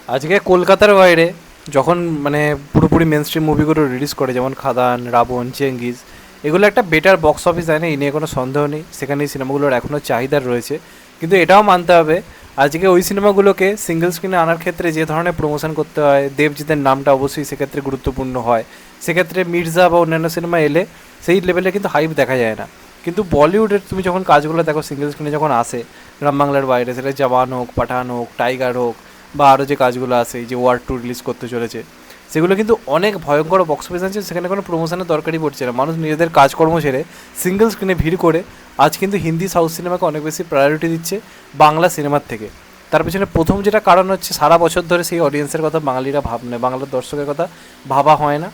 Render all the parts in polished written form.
আজকে কলকাতার বাইরে যখন মানে পুরোপুরি মেন স্ট্রিম মুভিগুলো রিলিজ করে, যেমন খাদান, রাবণ, চেঙ্গিজ, এগুলো একটা বেটার বক্স অফিস দেয় না, এই নিয়ে কোনো সন্দেহ নেই। সেখানে এই সিনেমাগুলোর এখনও চাহিদা রয়েছে। কিন্তু এটাও মানতে হবে, আজকে ওই সিনেমাগুলোকে সিঙ্গেল স্ক্রিনে আনার ক্ষেত্রে যে ধরনের প্রমোশন করতে হয়, দেবজিতের নামটা অবশ্যই সেক্ষেত্রে গুরুত্বপূর্ণ হয়। সেক্ষেত্রে মির্জা বা অন্যান্য সিনেমা এলে সেই লেভেলে কিন্তু হাইপ দেখা যায় না। কিন্তু বলিউডের তুমি যখন কাজগুলো দেখো সিঙ্গেল স্ক্রিনে যখন আসে গ্রাম বাংলার বাইরে, সেটা জওয়ান হোক, পাঠান হোক, টাইগার হোক, বা আরও যে কাজগুলো আছে, এই যে ওয়ার 2 রিলিজ করতে চলেছে, সেগুলো কিন্তু অনেক ভয়ঙ্কর বক্স অফিস আছে। সেখানে কোনো প্রমোশনের দরকারই পড়ছে না, মানুষ নিজেদের কাজকর্ম ছেড়ে সিঙ্গেল স্ক্রিনে ভিড় করে আজ কিন্তু হিন্দি সাউথ সিনেমাকে অনেক বেশি প্রায়োরিটি দিচ্ছে বাংলা সিনেমার থেকে। তার পেছনে প্রথম যেটা কারণ হচ্ছে, সারা বছর ধরে সেই অডিয়েন্সের কথা বাঙালিরা ভাবনে, বাংলার দর্শকের কথা ভাবা হয় না,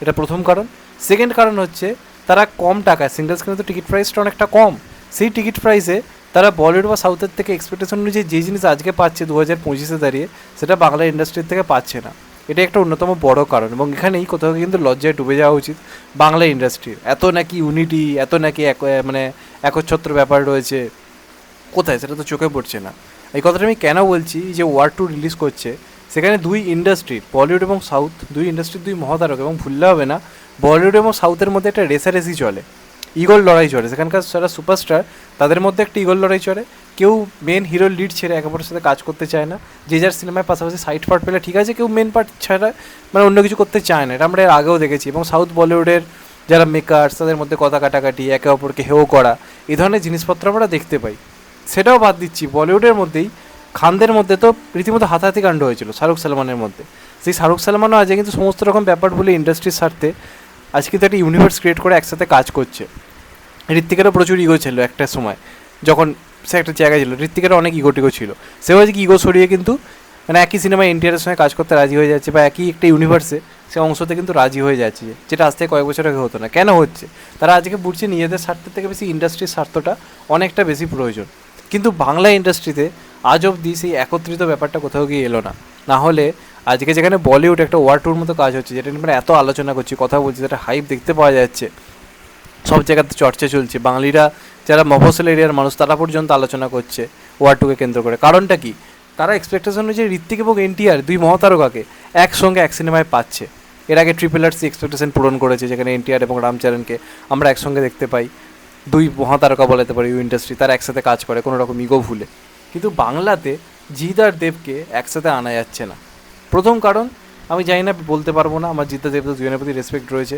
এটা প্রথম কারণ। সেকেন্ড কারণ হচ্ছে, তারা কম টাকায়, সিঙ্গেল স্ক্রিনে তো টিকিট প্রাইসটা অনেকটা কম, সেই টিকিট প্রাইসে তারা বলিউড বা সাউথের থেকে এক্সপেকটেশন অনুযায়ী যে জিনিস আজকে পাচ্ছে 2025-এ দাঁড়িয়ে, সেটা বাংলা ইন্ডাস্ট্রির থেকে পাচ্ছে না। এটা একটা অন্যতম বড় কারণ, এবং এখানেই কোথাও কিন্তু লজ্জায় ডুবে যাওয়া উচিত বাংলা ইন্ডাস্ট্রির। এত নাকি ইউনিটি, এত নাকি মানে একচ্ছত্র ব্যাপার রয়েছে, কোথায় সেটা তো চোখে পড়ছে না। এই কথাটা আমি কেন বলছি, যে ওয়ার 2 রিলিজ করছে, সেখানে দুই ইন্ডাস্ট্রির, বলিউড এবং সাউথ, দুই ইন্ডাস্ট্রির দুই মহাতারক, এবং ভুললে হবে না, বলিউড এবং সাউথের মধ্যে একটা রেসারেসি চলে, ইগল লড়াই চলে। সেখানকার যারা সুপারস্টার, তাদের মধ্যে একটা ইগল লড়াই চলে। কেউ মেন হিরোর লিড ছেড়ে একে অপরের সাথে কাজ করতে চায় না। যে যার সিনেমায় পাশাপাশি সাইড পার্ট পেলে ঠিক আছে, কেউ মেন পার্ট ছাড়া মানে অন্য কিছু করতে চায় না। এটা আমরা এর আগেও দেখেছি। এবং সাউথ বলিউডের যারা মেকার্স, তাদের মধ্যে কথা কাটাকাটি, একে অপরকে হেও করা, এই ধরনের জিনিসপত্র আমরা দেখতে পাই। সেটাও বাদ দিচ্ছি, বলিউডের মধ্যেই খানদের মধ্যে তো রীতিমতো হাতাহাতি কাণ্ড হয়েছিল শাহরুখ সালমানের মধ্যে। সেই শাহরুখ সালমানও আজকে কিন্তু সমস্ত রকম ব্যাপার বলে ইন্ডাস্ট্রির স্বার্থে আজকে কিন্তু একটা ইউনিভার্স ক্রিয়েট করে একসাথে কাজ করছে। ঋত্বিকেরও প্রচুর ইগো ছিল একটা সময়, যখন সে একটা জায়গায় ছিল, ঋত্বিকেরও অনেক ইগো টিগো ছিল। সেও আজকে ইগো সরিয়ে কিন্তু মানে একই সিনেমায় এনটিআরের সঙ্গে কাজ করতে রাজি হয়ে যাচ্ছে, বা একই একটা ইউনিভার্সে সে অংশতে কিন্তু রাজি হয়ে যাচ্ছে, যেটা আজ থেকে কয়েক বছর আগে হতো না। কেন হচ্ছে? তারা আজকে বুঝছে নিজেদের স্বার্থের থেকে বেশি ইন্ডাস্ট্রির স্বার্থটা অনেকটা বেশি প্রয়োজন। কিন্তু বাংলা ইন্ডাস্ট্রিতে আজ অবধি সেই একত্রিত ব্যাপারটা কোথাও গিয়ে এলো না। না হলে আজকে যেখানে বলিউড একটা ওয়ার 2-র মতো কাজ হচ্ছে, যেটা নিয়ে আমরা এত আলোচনা করছি, কথা বলছি, যেটা হাইপ দেখতে পাওয়া যাচ্ছে, সব জায়গাতে চর্চা চলছে, বাঙালিরা যারা মফস্বল এরিয়ার মানুষ তারা পর্যন্ত আলোচনা করছে ওয়ার 2-কে কেন্দ্র করে। কারণটা কি? তারা এক্সপেকটেশন অনুযায়ী ঋত্বিক এবং এনটিআর, দুই মহাতারকাকে একসঙ্গে এক সিনেমায় পাচ্ছে। এর আগে RRR এক্সপেকটেশন পূরণ করেছে, যেখানে এনটিআর এবং রামচরণকে আমরা একসঙ্গে দেখতে পাই। দুই মহাতারকা বলাতে পারি ইন্ডাস্ট্রি, তারা একসাথে কাজ করে কোনো রকম ইগো ভুলে। কিন্তু বাংলাতে জিৎ আর দেবকে একসাথে আনা যাচ্ছে না। প্রথম কারণ আমি জানি না, বলতে পারবো না। আমার জিৎ আর দেব তো দুজনের প্রতি রেসপেক্ট রয়েছে,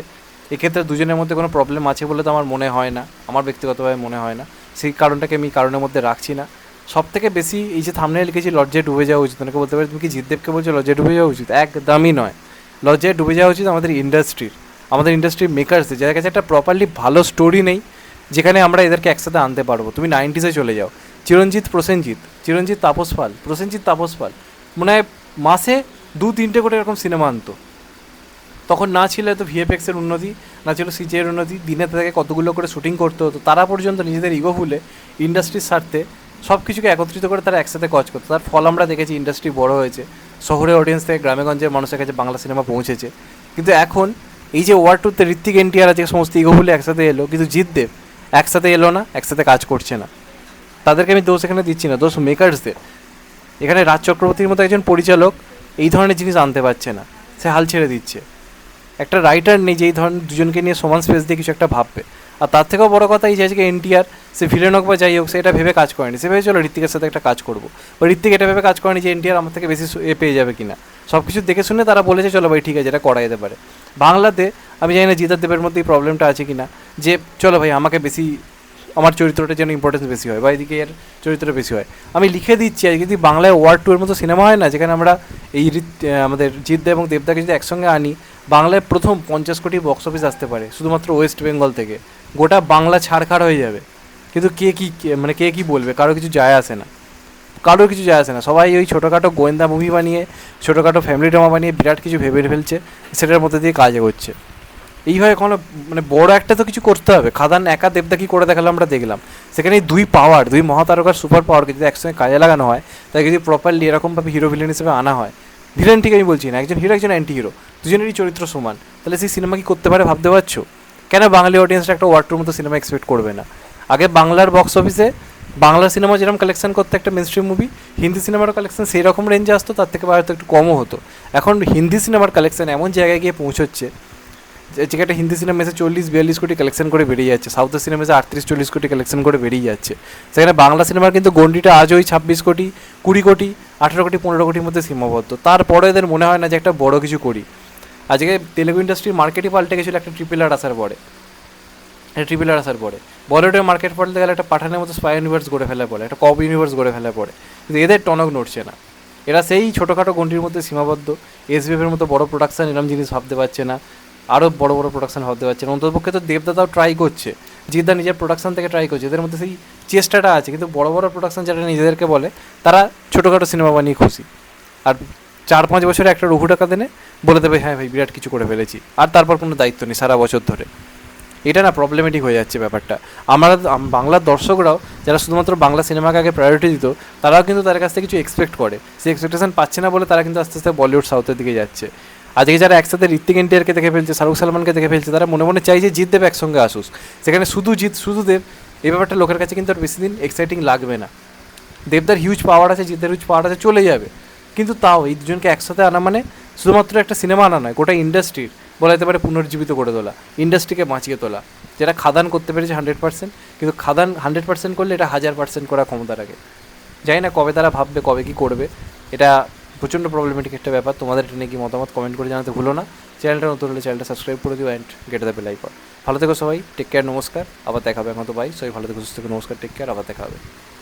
এক্ষেত্রে দুজনের মধ্যে কোনো প্রবলেম আছে বলে তো আমার মনে হয় না, আমার ব্যক্তিগতভাবে মনে হয় না। সেই কারণটাকে আমি কারণের মধ্যে রাখছি না। সব থেকে বেশি এই যে থাম্বনেইলে লিখেছি লজ্জায় ডুবে যাওয়া উচিত, অনেকে বলতে পারে তুমি কি জিৎদেবকে বলছো লজ্জায় ডুবে যাওয়া উচিত? একদমই নয়। লজ্জায় ডুবে যাওয়া উচিত আমাদের ইন্ডাস্ট্রির মেকার্সদের, যাদের কাছে একটা প্রপারলি ভালো স্টোরি নেই, যেখানে আমরা এদেরকে একসাথে আনতে পারবো। তুমি 90s চলে যাও, চিরঞ্জিত প্রসেনজিৎ, চিরঞ্জিত তাপস পাল, প্রসেনজিৎ তাপস পাল মনে হয় মাসে 2-3টে করে এরকম সিনেমা আনতো। তখন না ছিল এত ভিএফএক্সের উন্নতি, না ছিল সিজিএর উন্নতি, দিনে তাদেরকে কতগুলো করে শুটিং করতে হতো, তারা পর্যন্ত নিজেদের ইগো ভুলে ইন্ডাস্ট্রির স্বার্থে সব কিছুকে একত্রিত করে তারা একসাথে কাজ করতো। তার ফল আমরা দেখেছি, ইন্ডাস্ট্রি বড় হয়েছে, শহরের অডিয়েন্স থেকে গ্রামেগঞ্জের মানুষের কাছে বাংলা সিনেমা পৌঁছেছে। কিন্তু এখন এই যে ওয়ার 2-তে ঋত্বিক এনটিআর আজকে সমস্ত ইগো ভুলে একসাথে এলো, কিন্তু জিতদেব একসাথে এলো না, একসাথে কাজ করছে না। তাদেরকে আমি দোষ এখানে দিচ্ছি না, দোষ মেকার্সদের। এখানে রাজ চক্রবর্তীর মতো একজন পরিচালক এই ধরনের জিনিস আনতে পারছে না, সে হাল ছেড়ে দিচ্ছে। একটা রাইটার নেই যে এই ধরনের দুজনকে নিয়ে সমান স্পেস দিয়ে কিছু একটা ভাববে। আর তার থেকেও বড় কথা, এই যে আজকে এনটিআর, সে ভিলেন হোক বা যাই হোক, সে এটা ভেবে কাজ করেনি। সে ভেবে চলো ঋত্বিকের সাথে একটা কাজ করবো, বা ঋত্বিক এটা ভেবে কাজ করেনি যে এনটিআর আমার থেকে বেশি পেয়ে যাবে কিনা। সব কিছু দেখে শুনে তারা বলেছে চলো ভাই ঠিক আছে, এটা করা যেতে পারে। বাংলাতে আমি জানি না জিতার দেবের মধ্যে এই প্রবলেমটা আছে কিনা, যে চলো ভাই আমাকে বেশি, আমার চরিত্রটা যেন ইম্পর্টেন্স বেশি হয়, বা এদিকে এর চরিত্রটা বেশি হয়। আমি লিখে দিচ্ছি, আজকে যদি বাংলায় ওয়ার 2-এর মতো সিনেমা হয় না, যেখানে আমরা এই আমাদের জিৎদা এবং দেবদাকে যদি একসঙ্গে আনি, বাংলায় প্রথম 50 কোটি বক্স অফিস আসতে পারে শুধুমাত্র ওয়েস্ট বেঙ্গল থেকে। গোটা বাংলা ছাড়খাড় হয়ে যাবে। কিন্তু কে কি বলবে? কারো কিছু যায় আসে না, কারোর কিছু যায় আসে না। সবাই ওই ছোটোখাটো গোয়েন্দা মুভি বানিয়ে, ছোটোখাটো ফ্যামিলি ড্রামা বানিয়ে বিরাট কিছু ভেবে ফেলছে, সেটার মধ্যে দিয়ে কাজ এগোচ্ছে। এইভাবে কোনো মানে বড় একটা তো কিছু করতে হবে। খাদান একা দেবদা কী করে দেখালো আমরা দেখলাম। সেখানে দুই মহাতারকার সুপার পাওয়ারকে যদি একসঙ্গে কাজে লাগানো হয়, তাকে যদি প্রপারলি এরকমভাবে হিরো ভিলেন হিসেবে আনা হয়, ভিলেন ঠিক আমি বলছি না, একজন হিরো একজন অ্যান্টি হিরো, দুজনেরই চরিত্র সমান, তাহলে সেই সিনেমা কি করতে পারে ভাবতে পারছো? কেন বাঙালি অডিয়েন্সটা একটা ওয়ার 2-র মতো সিনেমা এক্সপেক্ট করবে না? আগে বাংলার বক্স অফিসে বাংলা সিনেমা যেরকম কালেকশন করতে একটা মেন স্ট্রিম মুভি, হিন্দি সিনেমার কালেকশন সেই রকম রেঞ্জে আসতো, তার থেকে হয়তো একটু কমও হতো। এখন হিন্দি সিনেমার কালেকশন এমন জায়গায় গিয়ে পৌঁছচ্ছে যে একটা হিন্দি সিনেমা এসে 40-42 কোটি কালেকশন করে বেরিয়ে যাচ্ছে, সাউথের সিনেমা এসে 38-40 কোটি কালেকশন করে বেরিয়ে যাচ্ছে। সেখানে বাংলা সিনেমার কিন্তু গন্ডিটা আজ ওই 26 কোটি, 20 কোটি, 18 কোটি, 15 কোটির মধ্যে সীমাবদ্ধ। তারপরে এদের মনে হয় না যে একটা বড় কিছু করি। আজকে তেলেগু ইন্ডাস্ট্রির মার্কেটই পাল্টে গেছিলো একটা ট্রিপল আর আসার পরে। ট্রিপল আর আসার পরে বলিউডের মার্কেট পাল্টে গেলে একটা পাঠানের মতো স্পাই ইউনিভার্স গড়ে ফেলা পড়ে, একটা কব ইউনিভার্স গড়ে ফেলা পড়ে। কিন্তু এদের টনক নড়ছে না, এরা সেই ছোটোখাটো গন্ডির মধ্যে সীমাবদ্ধ। এসবিএফের মতো বড় প্রোডাকশান এরম জিনিস ভাবতে পারছে না, আরও বড় বড় প্রোডাকশান ভাবতে পারছে না। অন্ততপক্ষে তো দেবদাতাও ট্রাই করছে, জিদ্দা নিজের প্রোডাকশান থেকে ট্রাই করছে, এদের মধ্যে সেই চেষ্টাটা আছে। কিন্তু বড় বড় প্রোডাকশান যারা নিজেদেরকে বলে, তারা ছোটোখাটো সিনেমা বানিয়ে খুশি। আর 4-5 বছরে একটা রঘু টাকা দেনে বলে দেবে হ্যাঁ ভাই বিরাট কিছু করে ফেলেছি, আর তারপর কোনো দায়িত্ব নেই সারা বছর ধরে। এটা না প্রবলেমেটিক হয়ে যাচ্ছে ব্যাপারটা। আমরা বাংলার দর্শকরাও যারা শুধুমাত্র বাংলা সিনেমাকে আগে প্রায়োরিটি দিত, তারাও কিন্তু তার কাছ থেকে কিছু এক্সপেক্ট করে, সেই এক্সপেকটেশন পাচ্ছে না বলে তারা কিন্তু আস্তে আস্তে বলিউড সাউথের দিকে যাচ্ছে। আজকে যারা একসাথে ঋত্বিক এনটিআরকে দেখে ফেলছে, শাহরুখ সালমানকে দেখে ফেলছে, তারা মনে মনে চাই যে জিৎ দেব একসঙ্গে আসুস, সেখানে শুধু জিৎ শুধু দেব, এই ব্যাপারটা লোকের কাছে কিন্তু আর বেশি দিন এক্সাইটিং লাগবে না। দেবদার হিউজ পাওয়ার আছে, জিতের হিউজ পাওয়ার আছে, চলে যাবে। কিন্তু তাও এই দুজনকে একসাথে আনা মানে শুধুমাত্র একটা সিনেমা আনা নয়, গোটা ইন্ডাস্ট্রির বলা যেতে পারে পুনর্জীবিত করে তোলা, ইন্ডাস্ট্রিকে বাঁচিয়ে তোলা। যেটা খাদান করতে পেরেছে 100%, কিন্তু খাদান 100% করলে এটা 1000% করার ক্ষমতা রাখে। জানি না কবে তারা ভাববে, কবে কী করবে, এটা প্রচণ্ড প্রবলেমেটিক একটা ব্যাপার। তোমাদের এটা নিয়ে কি মতামত কমেন্ট করে জানাতে ভুলো না। চ্যানেলটা নতুন হলে চ্যানেলটা সাবস্ক্রাইব করে দিও and get the bell icon. ভালো থেকো সবাই, টেক কেয়ার, নমস্কার, আবার দেখা হবে। এখন তো বাই, সবাই ভালো থেকো, সুস্থ থেকো, নমস্কার, টেক কেয়ার, আবার দেখা হবে।